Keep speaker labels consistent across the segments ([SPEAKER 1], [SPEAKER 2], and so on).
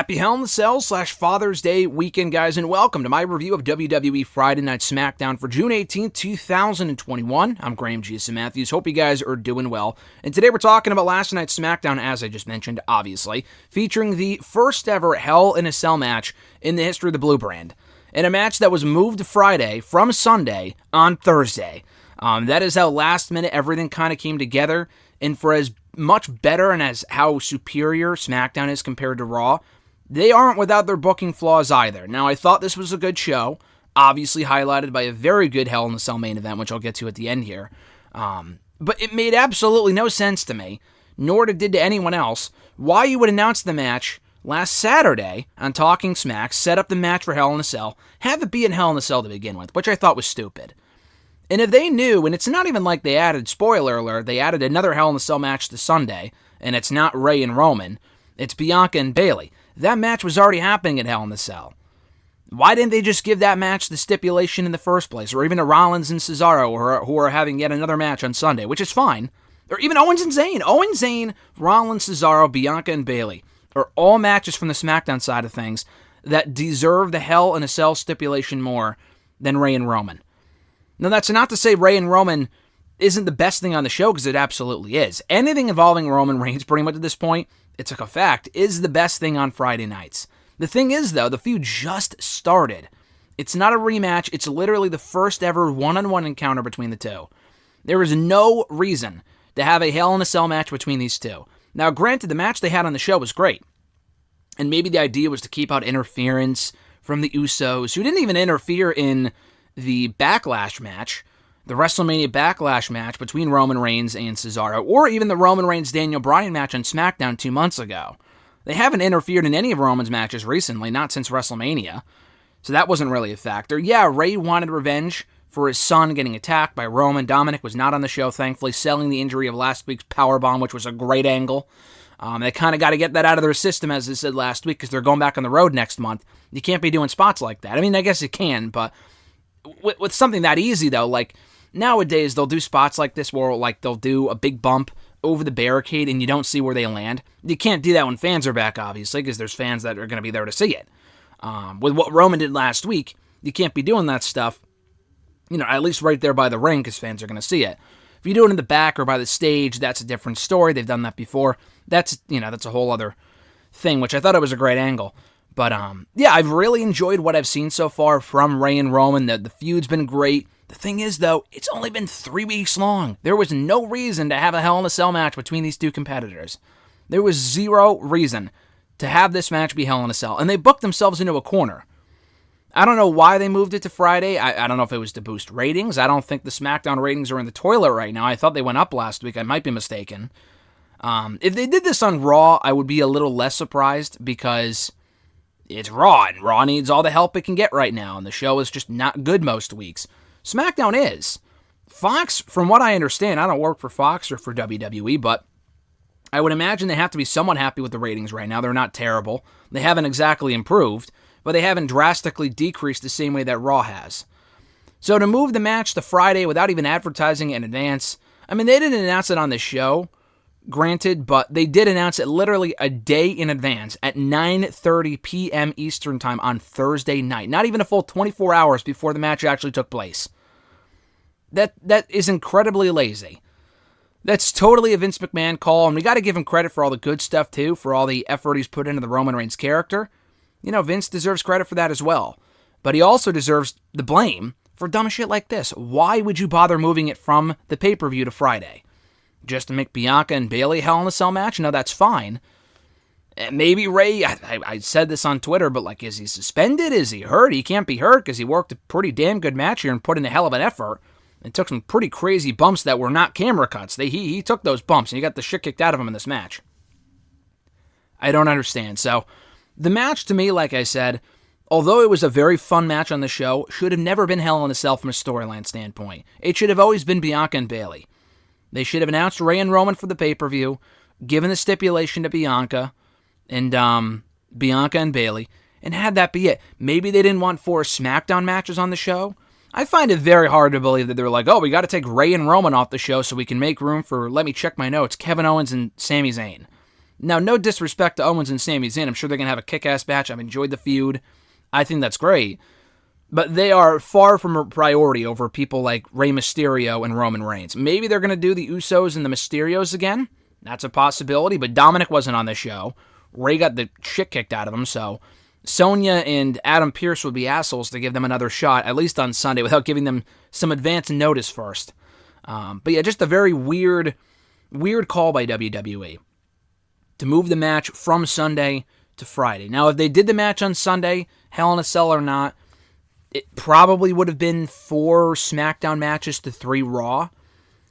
[SPEAKER 1] Happy Hell in the Cell / Father's Day weekend, guys, and welcome to my review of WWE Friday Night SmackDown for June 18th, 2021. I'm Graham G.S. Matthews. Hope you guys are doing well. And today we're talking about last night's SmackDown, as I just mentioned, obviously, featuring the first ever Hell in a Cell match in the history of the Blue Brand. In a match that was moved to Friday from Sunday on Thursday. That is how last minute everything kind of came together. And for as much better and as how superior SmackDown is compared to Raw, they aren't without their booking flaws either. Now, I thought this was a good show, obviously highlighted by a very good Hell in a Cell main event, which I'll get to at the end here. But it made absolutely no sense to me, nor did it to anyone else, why you would announce the match last Saturday on Talking Smack, set up the match for Hell in a Cell, have it be in Hell in a Cell to begin with, which I thought was stupid. And if they knew, and it's not even like they added, spoiler alert, they added another Hell in a Cell match to Sunday, and it's not Rey and Roman, it's Bianca and Bayley. That match was already happening at Hell in a Cell. Why didn't they just give that match the stipulation in the first place, or even to Rollins and Cesaro, who are having yet another match on Sunday, which is fine, or even Owens and Zayn. Owens, Zayn, Rollins, Cesaro, Bianca, and Bayley are all matches from the SmackDown side of things that deserve the Hell in a Cell stipulation more than Rey and Roman. Now, that's not to say Rey and Roman isn't the best thing on the show, because it absolutely is. Anything involving Roman Reigns, pretty much at this point, it's like a fact, is the best thing on Friday nights. The thing is, though, the feud just started. It's not a rematch. It's literally the first ever one-on-one encounter between the two. There is no reason to have a Hell in a Cell match between these two. Now, granted, the match they had on the show was great. And maybe the idea was to keep out interference from the Usos, who didn't even interfere in the Backlash match, the WrestleMania Backlash match between Roman Reigns and Cesaro, or even the Roman Reigns-Daniel Bryan match on SmackDown 2 months ago. They haven't interfered in any of Roman's matches recently, not since WrestleMania, so that wasn't really a factor. Yeah, Rey wanted revenge for his son getting attacked by Roman. Dominic was not on the show, thankfully, selling the injury of last week's powerbomb, which was a great angle. They kind of got to get that out of their system, as I said last week, because they're going back on the road next month. You can't be doing spots like that. I mean, I guess you can, but with something that easy, though, like nowadays they'll do spots like this where like they'll do a big bump over the barricade and you don't see where they land. You can't do that when fans are back, obviously, because there's fans that are going to be there to see it. With what Roman did last week, you can't be doing that stuff, at least right there by the ring, because fans are going to see it. If you do it in the back or by the stage, that's a different story. They've done that before. That's a whole other thing, which I thought it was a great angle. But, yeah, I've really enjoyed what I've seen so far from Rey and Roman. The feud's been great. The thing is, though, it's only been 3 weeks long. There was no reason to have a Hell in a Cell match between these two competitors. There was zero reason to have this match be Hell in a Cell. And they booked themselves into a corner. I don't know why they moved it to Friday. I don't know if it was to boost ratings. I don't think the SmackDown ratings are in the toilet right now. I thought they went up last week. I might be mistaken. If they did this on Raw, I would be a little less surprised, because it's Raw, and Raw needs all the help it can get right now, and the show is just not good most weeks. SmackDown is. Fox, from what I understand, I don't work for Fox or for WWE, but I would imagine they have to be somewhat happy with the ratings right now. They're not terrible. They haven't exactly improved, but they haven't drastically decreased the same way that Raw has. So to move the match to Friday without even advertising it in advance, I mean, they didn't announce it on the show, granted, but they did announce it literally a day in advance at 9:30 p.m. Eastern Time on Thursday night. Not even a full 24 hours before the match actually took place. That is incredibly lazy. That's totally a Vince McMahon call, and we got to give him credit for all the good stuff, too, for all the effort he's put into the Roman Reigns character. Vince deserves credit for that as well. But he also deserves the blame for dumb shit like this. Why would you bother moving it from the pay-per-view to Friday? Just to make Bianca and Bayley Hell in a Cell match? No, that's fine. Maybe Rey, I said this on Twitter, but is he suspended? Is he hurt? He can't be hurt because he worked a pretty damn good match here and put in a hell of an effort and took some pretty crazy bumps that were not camera cuts. He took those bumps and he got the shit kicked out of him in this match. I don't understand. So, the match to me, like I said, although it was a very fun match on the show, should have never been Hell in a Cell from a storyline standpoint. It should have always been Bianca and Bayley. They should have announced Rey and Roman for the pay-per-view, given the stipulation to Bianca and Bayley, and had that be it. Maybe they didn't want 4 SmackDown matches on the show. I find it very hard to believe that they're like, we got to take Rey and Roman off the show so we can make room for, let me check my notes, Kevin Owens and Sami Zayn. Now, no disrespect to Owens and Sami Zayn. I'm sure they're going to have a kick-ass match. I've enjoyed the feud. I think that's great. But they are far from a priority over people like Rey Mysterio and Roman Reigns. Maybe they're going to do the Usos and the Mysterios again. That's a possibility, but Dominic wasn't on the show. Rey got the shit kicked out of him, so Sonya and Adam Pearce would be assholes to give them another shot, at least on Sunday, without giving them some advance notice first. But yeah, just a very weird call by WWE to move the match from Sunday to Friday. Now, if they did the match on Sunday, Hell in a Cell or not, it probably would have been 4 SmackDown matches to 3 Raw.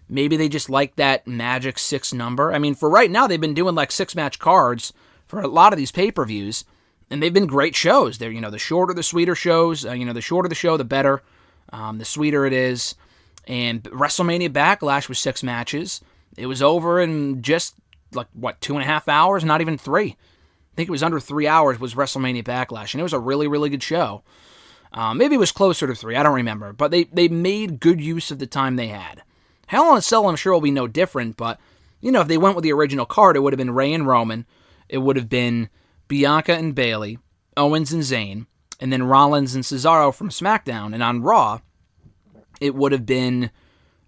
[SPEAKER 1] Maybe they just like that magic 6 number. I mean, for right now, they've been doing like 6-match cards for a lot of these pay-per-views, and they've been great shows. They're, the shorter, the sweeter shows. The shorter the show, the better. The sweeter it is. And WrestleMania Backlash was 6 matches. It was over in just, 2.5 hours? Not even 3. I think it was under 3 hours was WrestleMania Backlash, and it was a really, really good show. Maybe it was closer to 3, I don't remember. But they made good use of the time they had. Hell in a Cell, I'm sure, will be no different, but, if they went with the original card, it would have been Rey and Roman. It would have been Bianca and Bayley, Owens and Zayn, and then Rollins and Cesaro from SmackDown. And on Raw, it would have been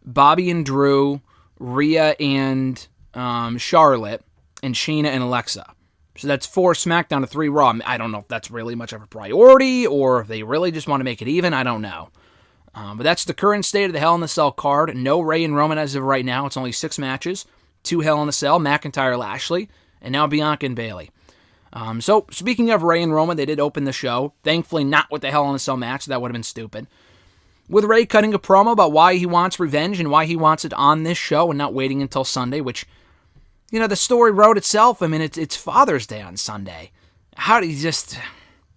[SPEAKER 1] Bobby and Drew, Rhea and Charlotte, and Shayna and Alexa. So that's 4 SmackDown to 3 Raw. I don't know if that's really much of a priority or if they really just want to make it even. I don't know. But that's the current state of the Hell in a Cell card. No Rey and Roman as of right now. It's only 6 matches. 2 Hell in a Cell, McIntyre, Lashley, and now Bianca and Bayley. So speaking of Rey and Roman, they did open the show. Thankfully not with the Hell in a Cell match. That would have been stupid. With Rey cutting a promo about why he wants revenge and why he wants it on this show and not waiting until Sunday, which... the story wrote itself. I mean, it's Father's Day on Sunday. How do you just...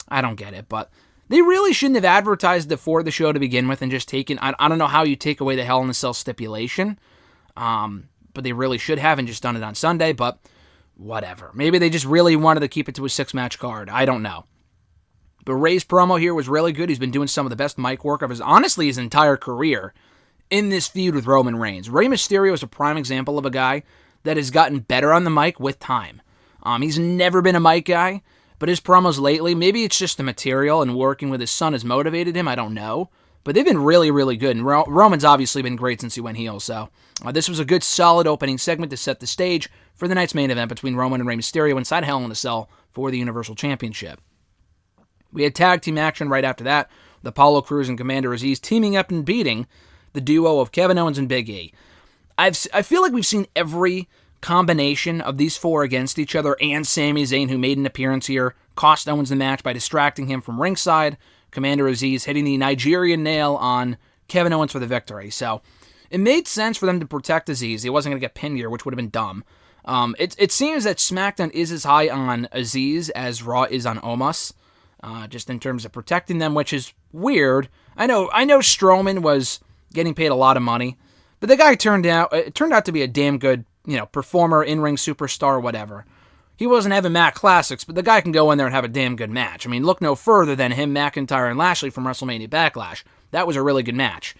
[SPEAKER 1] I don't get it, but they really shouldn't have advertised it for the show to begin with and just taken... I don't know how you take away the Hell in a Cell stipulation, but they really should have and just done it on Sunday, but whatever. Maybe they just really wanted to keep it to a 6-match card. I don't know. But Rey's promo here was really good. He's been doing some of the best mic work of his entire career in this feud with Roman Reigns. Rey Mysterio is a prime example of a guy that has gotten better on the mic with time. He's never been a mic guy, but his promos lately, maybe it's just the material and working with his son has motivated him, I don't know. But they've been really, really good, and Roman's obviously been great since he went heel, so this was a good, solid opening segment to set the stage for the night's main event between Roman and Rey Mysterio inside Hell in a Cell for the Universal Championship. We had tag team action right after that, with Apollo Crews and Commander Azeez teaming up and beating the duo of Kevin Owens and Big E. I feel like we've seen every combination of these 4 against each other and Sami Zayn, who made an appearance here, cost Owens the match by distracting him from ringside. Commander Azeez hitting the Nigerian nail on Kevin Owens for the victory. So it made sense for them to protect Azeez. He wasn't going to get pinned here, which would have been dumb. It seems that SmackDown is as high on Azeez as Raw is on Omos, just in terms of protecting them, which is weird. I know Strowman was getting paid a lot of money, but the guy turned out to be a damn good, performer, in-ring superstar, whatever. He wasn't having Mac Classics, but the guy can go in there and have a damn good match. I mean, look no further than him, McIntyre, and Lashley from WrestleMania Backlash. That was a really good match.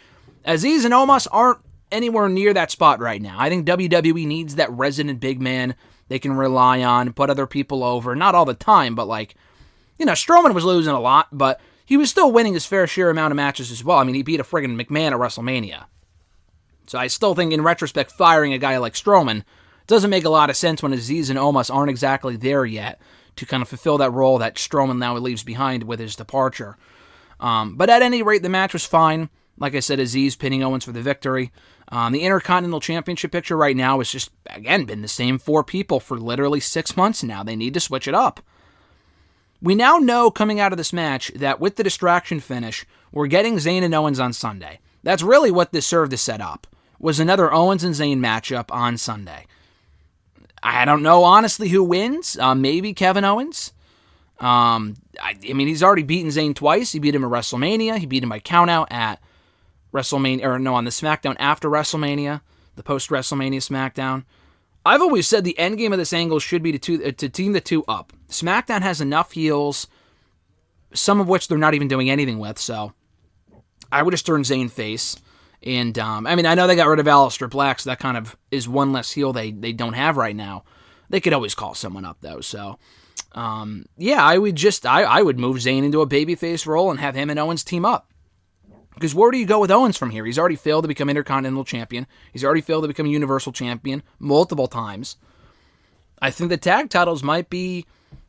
[SPEAKER 1] Azeez and Omos aren't anywhere near that spot right now. I think WWE needs that resident big man they can rely on, put other people over. Not all the time, but Strowman was losing a lot, but he was still winning his fair share amount of matches as well. I mean, he beat a friggin' McMahon at WrestleMania. So I still think, in retrospect, firing a guy like Strowman doesn't make a lot of sense when Azeez and Omos aren't exactly there yet to kind of fulfill that role that Strowman now leaves behind with his departure. But at any rate, the match was fine. Like I said, Azeez pinning Owens for the victory. The Intercontinental Championship picture right now has just, again, been the same 4 people for literally 6 months now. They need to switch it up. We now know coming out of this match that with the distraction finish, we're getting Zayn and Owens on Sunday. That's really what this served to set up, was another Owens and Zayn matchup on Sunday. I don't know, honestly, who wins. Maybe Kevin Owens. I mean, he's already beaten Zayn twice. He beat him at WrestleMania. He beat him by countout at WrestleMania, on the SmackDown after WrestleMania, the post-WrestleMania SmackDown. I've always said the end game of this angle should be to team the 2 up. SmackDown has enough heels, some of which they're not even doing anything with, so I would just turn Zayn face. And, I know they got rid of Aleister Black, so that kind of is one less heel they don't have right now. They could always call someone up, though. So, yeah, I would move Zayn into a babyface role and have him and Owens team up. Because where do you go with Owens from here? He's already failed to become Intercontinental Champion. He's already failed to become Universal Champion multiple times. I think the tag titles might be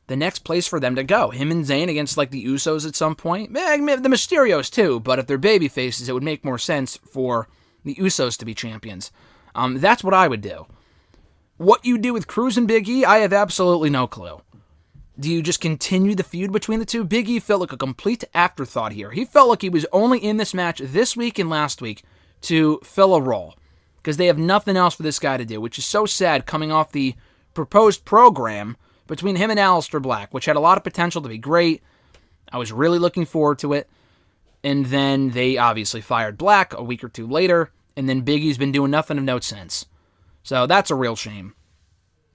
[SPEAKER 1] the next place for them to go. Him and Zayn against like the Usos at some point. The Mysterios too, but if they're baby faces, it would make more sense for the Usos to be champions. That's what I would do. What you do with Cruz and Big E, I have absolutely no clue. Do you just continue the feud between the two? Big E felt like a complete afterthought here. He felt like he was only in this match this week and last week to fill a role, because they have nothing else for this guy to do, which is so sad coming off the proposed program between him and Aleister Black, which had a lot of potential to be great. I was really looking forward to it. And then they obviously fired Black a week or two later, and then Big E's been doing nothing of note since. So that's a real shame.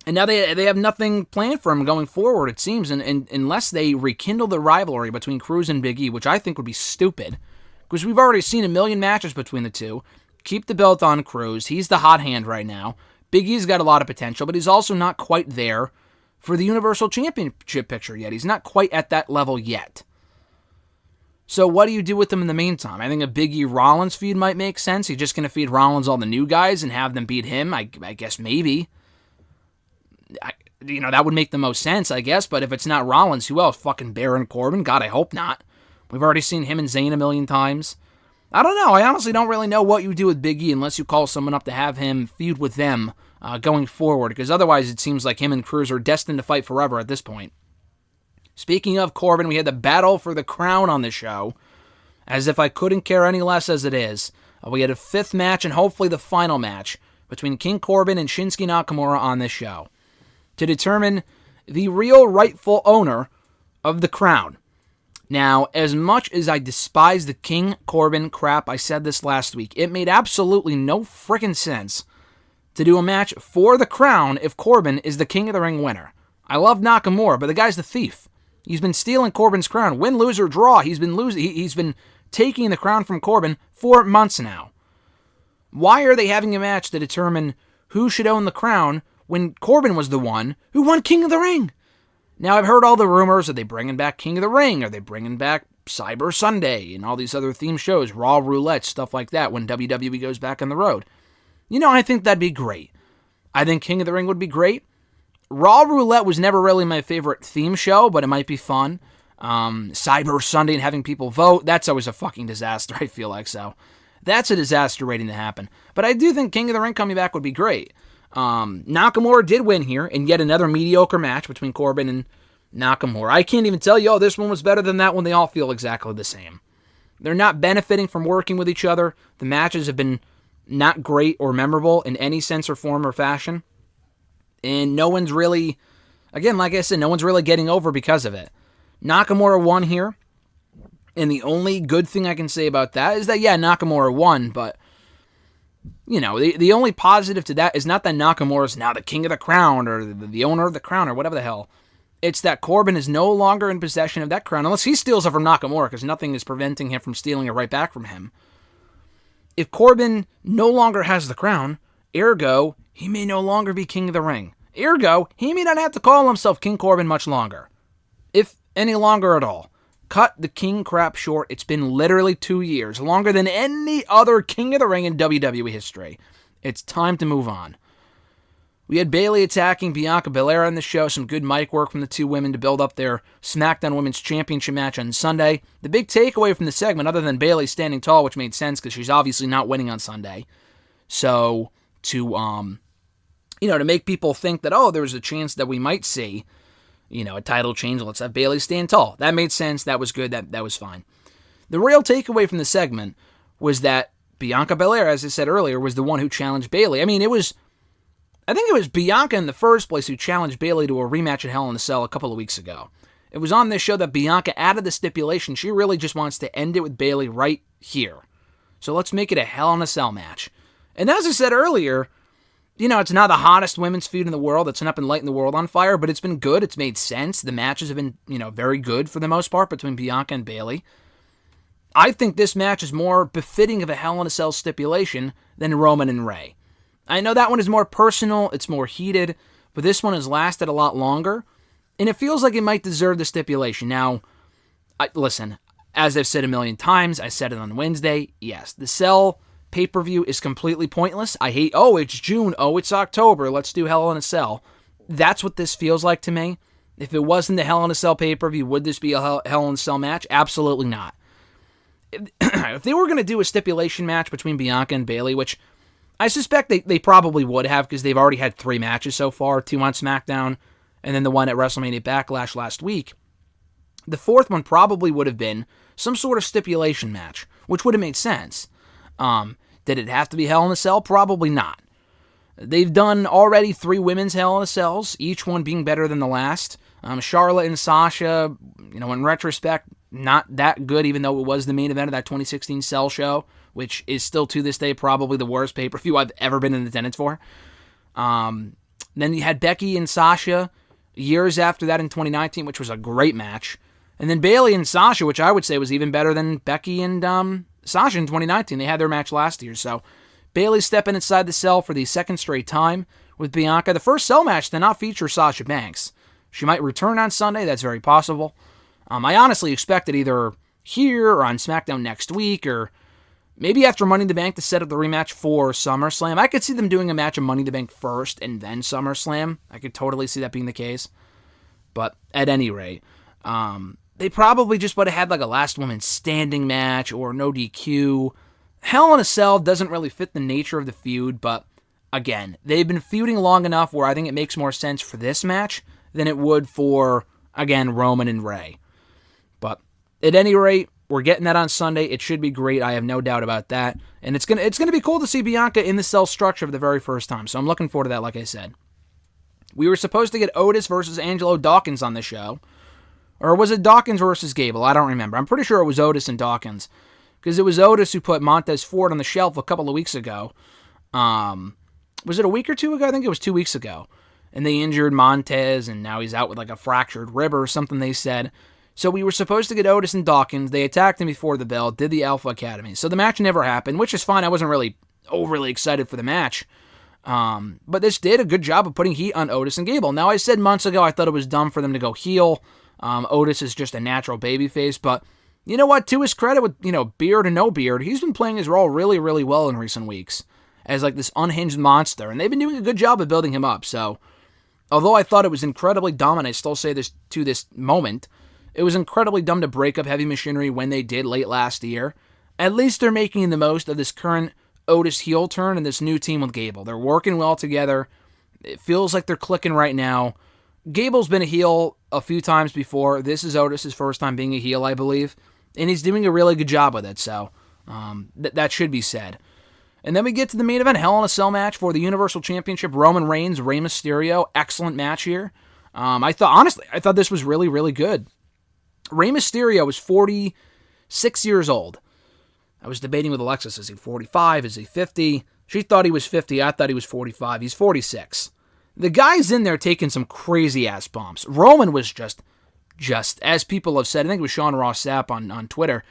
[SPEAKER 1] And now they have nothing planned for him going forward, it seems, and unless they rekindle the rivalry between Cruz and Big E, which I think would be stupid, because we've already seen a million matches between the two. Keep the belt on Cruz. He's the hot hand right now. Big E's got a lot of potential, but he's also not quite there for the Universal Championship picture yet. He's not quite at that level yet. So what do you do with them in the meantime? I think a Big E Rollins feud might make sense. You're just going to feed Rollins all the new guys and have them beat him? I guess maybe. That would make the most sense, I guess. But if it's not Rollins, who else? Fucking Baron Corbin? God, I hope not. We've already seen him and Zayn a million times. I don't know. I honestly don't really know what you do with Big E unless you call someone up to have him feud with them going forward. Because otherwise it seems like him and Cruz are destined to fight forever at this point. Speaking of Corbin, we had the battle for the crown on the show. As if I couldn't care any less as it is. We had a fifth match and hopefully the final match between King Corbin and Shinsuke Nakamura on this show to determine the real rightful owner of the crown. Now, as much as I despise the King Corbin crap, I said this last week, it made absolutely no frickin' sense to do a match for the crown if Corbin is the King of the Ring winner. I love Nakamura, but the guy's the thief. He's been stealing Corbin's crown. Win, lose, or draw. He's been taking the crown from Corbin for months now. Why are they having a match to determine who should own the crown when Corbin was the one who won King of the Ring? Now, I've heard all the rumors. Are they bringing back King of the Ring? Are they bringing back Cyber Sunday and all these other theme shows, Raw Roulette, stuff like that when WWE goes back on the road? I think that'd be great. I think King of the Ring would be great. Raw Roulette was never really my favorite theme show, but it might be fun. Cyber Sunday and having people vote, that's always a fucking disaster, I feel like. So that's a disaster waiting to happen. But I do think King of the Ring coming back would be great. Nakamura did win here in yet another mediocre match between Corbin and Nakamura. I can't even tell you, this one was better than that one. They all feel exactly the same. They're not benefiting from working with each other. The matches have been not great or memorable in any sense or form or fashion. And no one's really, again, like I said, no one's really getting over because of it. Nakamura won here. And the only good thing I can say about that is that, yeah, Nakamura won, but the only positive to that is not that Nakamura is now the king of the crown or the owner of the crown or whatever the hell. It's that Corbin is no longer in possession of that crown, unless he steals it from Nakamura, because nothing is preventing him from stealing it right back from him. If Corbin no longer has the crown, ergo, he may no longer be king of the ring. Ergo, he may not have to call himself King Corbin much longer. If any longer at all. Cut the king crap short. It's been literally 2 years, longer than any other King of the Ring in WWE history. It's time to move on. We had Bayley attacking Bianca Belair on the show. Some good mic work from the two women to build up their SmackDown Women's Championship match on Sunday. The big takeaway from the segment, other than Bayley standing tall, which made sense because she's obviously not winning on Sunday. So to make people think that, there was a chance that we might see a title change. Let's have Bayley stand tall. That made sense. That was good. That was fine. The real takeaway from the segment was that Bianca Belair, as I said earlier, was the one who challenged Bayley. I think it was Bianca in the first place who challenged Bayley to a rematch at Hell in a Cell a couple of weeks ago. It was on this show that Bianca added the stipulation. She really just wants to end it with Bayley right here. So let's make it a Hell in a Cell match. And as I said earlier, it's not the hottest women's feud in the world. It's not been lighting the world on fire, but it's been good. It's made sense. The matches have been, very good for the most part between Bianca and Bayley. I think this match is more befitting of a Hell in a Cell stipulation than Roman and Rey. I know that one is more personal. It's more heated, but this one has lasted a lot longer, and it feels like it might deserve the stipulation. Now, listen, as I've said a million times, I said it on Wednesday, yes, the Cell pay-per-view is completely pointless. I hate, it's June, it's October, let's do Hell in a Cell. That's what this feels like to me. If it wasn't the Hell in a Cell pay-per-view, would this be a Hell in a Cell match? Absolutely not. If they were going to do a stipulation match between Bianca and Bayley, which I suspect they probably would have because they've already had 3 matches so far, 2 on SmackDown, and then the one at WrestleMania Backlash last week. The 4th one probably would have been some sort of stipulation match, which would have made sense. Did it have to be Hell in a Cell? Probably not. They've done already 3 women's Hell in a Cells, each one being better than the last. Charlotte and Sasha, in retrospect, not that good, even though it was the main event of that 2016 Cell show, which is still to this day probably the worst pay-per-view I've ever been in attendance for. Then you had Becky and Sasha years after that in 2019, which was a great match. And then Bayley and Sasha, which I would say was even better than Becky and Sasha in 2019. They had their match last year. So Bayley stepping inside the Cell for the 2nd straight time with Bianca. The first Cell match did not feature Sasha Banks. She might return on Sunday. That's very possible. I honestly expect it either here or on SmackDown next week, or maybe after Money in the Bank to set up the rematch for SummerSlam. I could see them doing a match of Money in the Bank first and then SummerSlam. I could totally see that being the case. But at any rate, they probably just would have had like a last woman standing match or no DQ. Hell in a Cell doesn't really fit the nature of the feud, but again, they've been feuding long enough where I think it makes more sense for this match than it would for, again, Roman and Rey. But at any rate, we're getting that on Sunday. It should be great. I have no doubt about that. And it's gonna be cool to see Bianca in the Cell structure for the very first time. So I'm looking forward to that, like I said. We were supposed to get Otis versus Angelo Dawkins on the show. Or was it Dawkins versus Gable? I don't remember. I'm pretty sure it was Otis and Dawkins. Because it was Otis who put Montez Ford on the shelf a couple of weeks ago. Was it a week or 2 ago? I think it was 2 weeks ago. And they injured Montez, and now he's out with like a fractured rib or something, they said. So we were supposed to get Otis and Dawkins. They attacked him before the bell, did the Alpha Academy. So the match never happened, which is fine. I wasn't really overly excited for the match. But this did a good job of putting heat on Otis and Gable. Now, I said months ago I thought it was dumb for them to go heel. Otis is just a natural babyface, but you know what? To his credit, with beard and no beard, he's been playing his role really, really well in recent weeks as like this unhinged monster, and they've been doing a good job of building him up. So, although I thought it was incredibly dumb, and I still say this to this moment, it was incredibly dumb to break up Heavy Machinery when they did late last year. At least they're making the most of this current Otis heel turn and this new team with Gable. They're working well together. It feels like they're clicking right now. Gable's been a heel a few times before. This is Otis' first time being a heel, I believe. And he's doing a really good job with it, so that should be said. And then we get to the main event, Hell in a Cell match for the Universal Championship, Roman Reigns, Rey Mysterio. Excellent match here. I thought this was really, really good. Rey Mysterio was 46 years old. I was debating with Alexis, is he 45, is he 50? She thought he was 50, I thought he was 45. He's 46. The guy's in there taking some crazy-ass bumps. Roman was just, as people have said, I think it was Sean Ross Sapp on Twitter,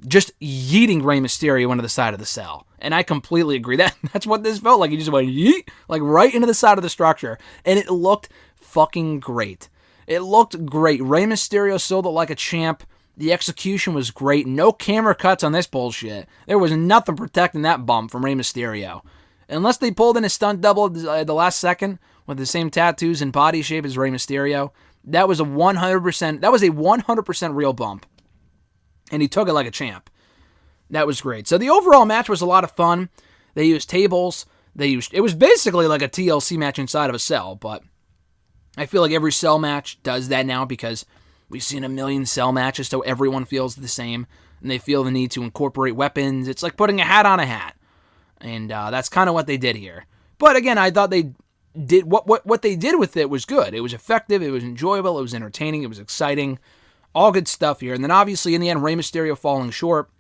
[SPEAKER 1] just yeeting Rey Mysterio into the side of the cell. And I completely agree. That's what this felt like. He just went yeet, like right into the side of the structure. And it looked fucking great. It looked great. Rey Mysterio sold it like a champ. The execution was great. No camera cuts on this bullshit. There was nothing protecting that bump from Rey Mysterio. Unless they pulled in a stunt double at the last second with the same tattoos and body shape as Rey Mysterio, that was a 100% real bump. And he took it like a champ. That was great. So the overall match was a lot of fun. They used tables. It was basically like a TLC match inside of a cell, but I feel like every cell match does that now because we've seen a million cell matches, so everyone feels the same, and they feel the need to incorporate weapons. It's like putting a hat on a hat, and that's kind of what they did here. But again, I thought they did what they did with it was good. It was effective, it was enjoyable, it was entertaining, it was exciting, all good stuff here. And then obviously in the end, Rey Mysterio falling short.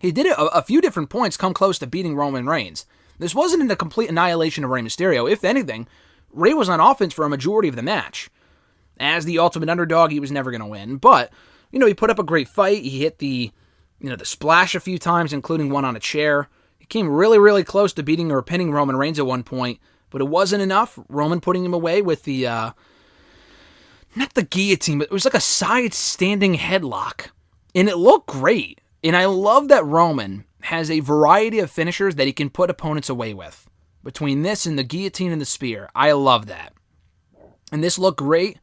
[SPEAKER 1] He did a few different points come close to beating Roman Reigns. This wasn't a complete annihilation of Rey Mysterio. If anything, Rey was on offense for a majority of the match. As the ultimate underdog, he was never going to win. But, he put up a great fight. He hit the splash a few times, including one on a chair. He came really, really close to beating or pinning Roman Reigns at one point. but it wasn't enough. Roman putting him away with the, not the guillotine, but it was like a side standing headlock. And it looked great. And I love that Roman has a variety of finishers that he can put opponents away with. Between this and the guillotine and the spear. I love that. And this looked great.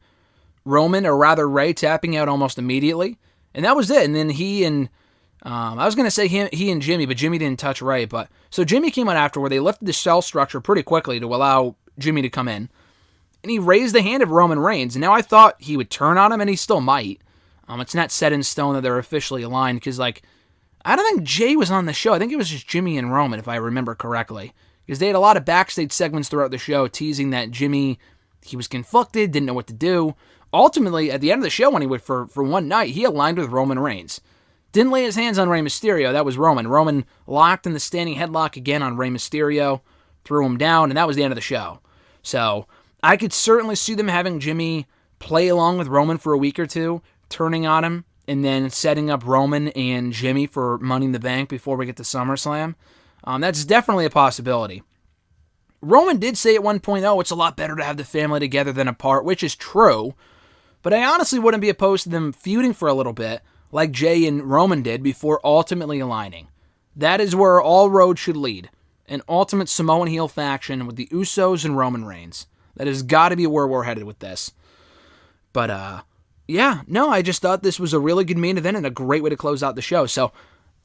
[SPEAKER 1] Roman, or rather Ray, tapping out almost immediately. And that was it. And then he and, I was going to say he and Jimmy, but Jimmy didn't touch Ray. But so Jimmy came out after where they lifted the cell structure pretty quickly to allow Jimmy to come in. And he raised the hand of Roman Reigns. And now I thought he would turn on him, and he still might. It's not set in stone that they're officially aligned, because, like, I don't think Jay was on the show. I think it was just Jimmy and Roman, if I remember correctly. Because they had a lot of backstage segments throughout the show teasing that Jimmy, he was conflicted, didn't know what to do. Ultimately, at the end of the show, when he went for one night, he aligned with Roman Reigns. Didn't lay his hands on Rey Mysterio. That was Roman. Roman locked in the standing headlock again on Rey Mysterio, threw him down, and that was the end of the show. So I could certainly see them having Jimmy play along with Roman for a week or two, turning on him, and then setting up Roman and Jimmy for Money in the Bank before we get to SummerSlam. That's definitely a possibility. Roman did say at one point, oh, it's a lot better to have the family together than apart, which is true. But I honestly wouldn't be opposed to them feuding for a little bit, like Jay and Roman did, before ultimately aligning. That is where all roads should lead. An ultimate Samoan heel faction with the Usos and Roman Reigns. That has got to be where we're headed with this. But, yeah, no, I just thought this was a really good main event and a great way to close out the show. So,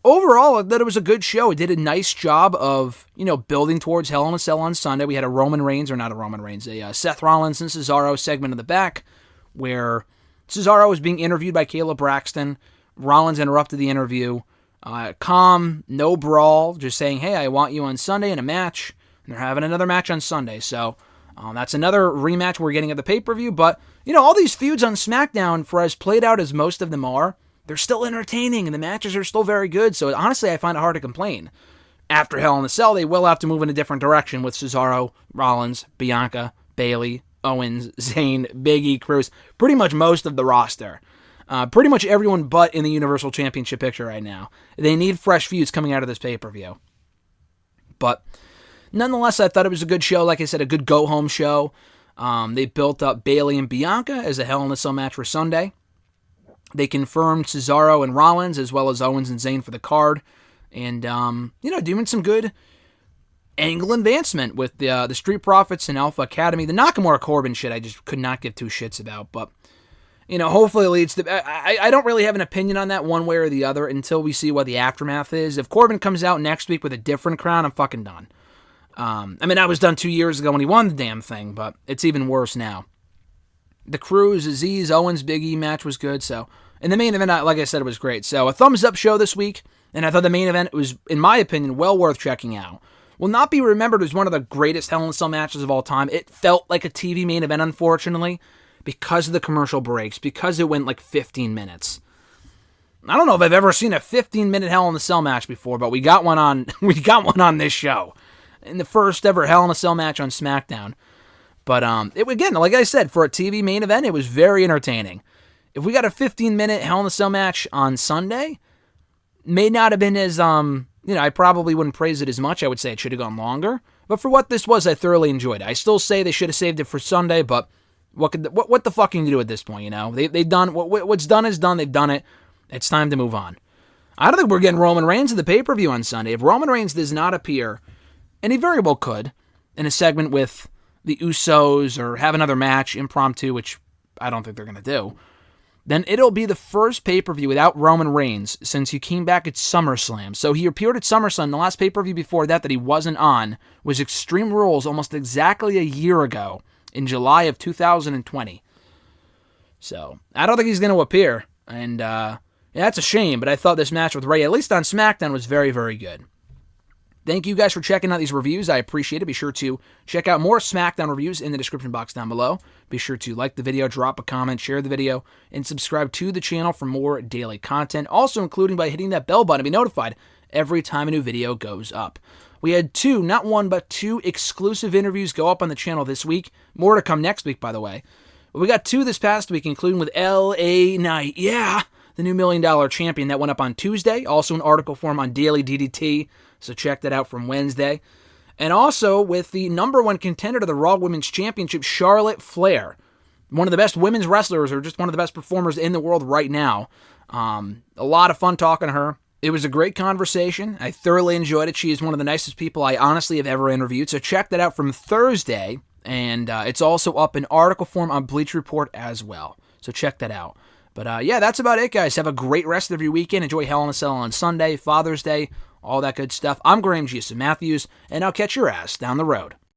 [SPEAKER 1] overall, I thought it was a good show. It did a nice job of, building towards Hell in a Cell on Sunday. We had a Seth Rollins and Cesaro segment in the back where Cesaro was being interviewed by Caleb Braxton. Rollins interrupted the interview. Calm, no brawl, just saying, hey, I want you on Sunday in a match. And they're having another match on Sunday. So, that's another rematch we're getting at the pay-per-view. But, all these feuds on SmackDown, for as played out as most of them are, they're still entertaining, and the matches are still very good, so honestly, I find it hard to complain. After Hell in a Cell, they will have to move in a different direction with Cesaro, Rollins, Bianca, Bayley, Owens, Zayn, Big E, Cruz, pretty much most of the roster. Pretty much everyone but in the Universal Championship picture right now. They need fresh feuds coming out of this pay-per-view. But nonetheless, I thought it was a good show. Like I said, a good go-home show. They built up Bayley and Bianca as a Hell in a Cell match for Sunday. They confirmed Cesaro and Rollins as well as Owens and Zayn for the card. And, doing some good angle advancement with the Street Profits and Alpha Academy. The Nakamura Corbin shit I just could not give two shits about. But, hopefully it leads to... I don't really have an opinion on that one way or the other until we see what the aftermath is. If Corbin comes out next week with a different crown, I'm fucking done. I was done 2 years ago when he won the damn thing, but it's even worse now. The Cruz, Azeez, Owens, Big E match was good, so... And the main event, like I said, it was great. So, a thumbs-up show this week, and I thought the main event was, in my opinion, well worth checking out. Will not be remembered as one of the greatest Hell in a Cell matches of all time. It felt like a TV main event, unfortunately, because of the commercial breaks, because it went like 15 minutes. I don't know if I've ever seen a 15-minute Hell in a Cell match before, but we got one on this show. In the first ever Hell in a Cell match on SmackDown. But, again, like I said, for a TV main event, it was very entertaining. If we got a 15-minute Hell in a Cell match on Sunday, may not have been as, I probably wouldn't praise it as much. I would say it should have gone longer. But for what this was, I thoroughly enjoyed it. I still say they should have saved it for Sunday, but what the fuck can you do at this point, They've done, what's done is done. They've done it. It's time to move on. I don't think we're getting Roman Reigns at the pay-per-view on Sunday. If Roman Reigns does not appear, and he very well could, in a segment with the Usos or have another match, impromptu, which I don't think they're going to do, then it'll be the first pay-per-view without Roman Reigns since he came back at SummerSlam. So he appeared at SummerSlam. The last pay-per-view before that he wasn't on was Extreme Rules almost exactly a year ago in July of 2020. So I don't think he's going to appear. And that's a shame, but I thought this match with Ray, at least on SmackDown, was very, very good. Thank you guys for checking out these reviews. I appreciate it. Be sure to check out more SmackDown reviews in the description box down below. Be sure to like the video, drop a comment, share the video, and subscribe to the channel for more daily content, also including by hitting that bell button to be notified every time a new video goes up. We had two, not one, but two exclusive interviews go up on the channel this week. More to come next week, by the way. But we got two this past week, including with L.A. Knight. Yeah, the new $1 Million champion. That went up on Tuesday. Also an article form on Daily DDT. So check that out from Wednesday. And also with the number one contender to the Raw Women's Championship, Charlotte Flair. One of the best women's wrestlers, or just one of the best performers in the world right now. A lot of fun talking to her. It was a great conversation. I thoroughly enjoyed it. She is one of the nicest people I honestly have ever interviewed. So check that out from Thursday. And it's also up in article form on Bleacher Report as well. So check that out. But yeah, that's about it, guys. Have a great rest of your weekend. Enjoy Hell in a Cell on Sunday, Father's Day, all that good stuff. I'm Graham G. Matthews, and I'll catch your ass down the road.